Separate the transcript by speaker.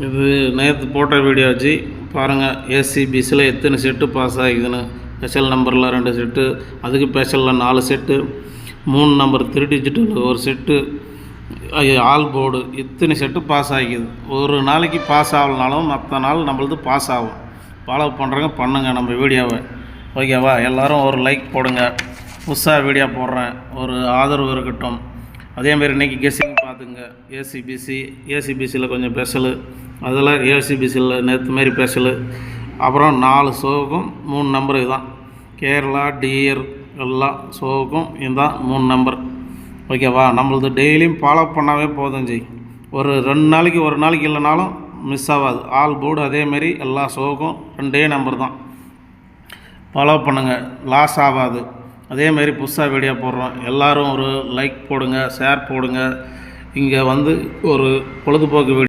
Speaker 1: இது நேற்று போட்ட வீடியோ வச்சு பாருங்கள். ஏசிபிசியில் எத்தனை செட்டு பாஸ் ஆகிதுன்னு. ஸ்பெஷல் நம்பரில் 2 செட்டு, அதுக்கு ஸ்பெஷலில் 4 செட்டு, 3 நம்பர் 3 டிஜிட்டில் ஒரு செட்டு, ஆல் போர்டு இத்தனை செட்டு பாஸ் ஆகிக்குது. ஒரு நாளைக்கு பாஸ் ஆகலனாலும் மற்ற நாள் நம்மளது பாஸ் ஆகும். ஃபாலோ பண்ணுறவங்க பண்ணுங்கள் நம்ம வீடியோவை. ஓகேவா? எல்லோரும் ஒரு லைக் போடுங்க. புதுசாக வீடியோ போடுறேன், ஒரு ஆதரவு இருக்கட்டும். அதேமாரி இன்றைக்கி கெஸ்ஸிங் பார்த்துங்க. ஏசிபிசியில் கொஞ்சம் ஸ்பெஷலு, அதில் ஏசிபிசியில் நேற்று மாரி ஸ்பெஷலு. அப்புறம் 4 ஷோவுக்கும் 3 நம்பர் இதுதான். கேரளா, டிஆர் எல்லா ஷோவுக்கும் இதுதான் 3 நம்பர். ஓகேவா? நம்மளது டெய்லியும் ஃபாலோ பண்ணாவே போதும். ஒரு 2 நாளைக்கு ஒரு நாளைக்கு இல்லைனாலும் மிஸ் ஆகாது. ஆல் போர்டு அதேமாரி எல்லா ஷோவுக்கும் 2 நம்பர் தான். ஃபாலோ பண்ணுங்கள், லாஸ் ஆகாது. அதேமாரி புதுசாக வீடியோ போடுறோம். எல்லோரும் ஒரு லைக் போடுங்க, ஷேர் போடுங்க. இங்கே ஒரு பொழுதுபோக்கு வீடியோ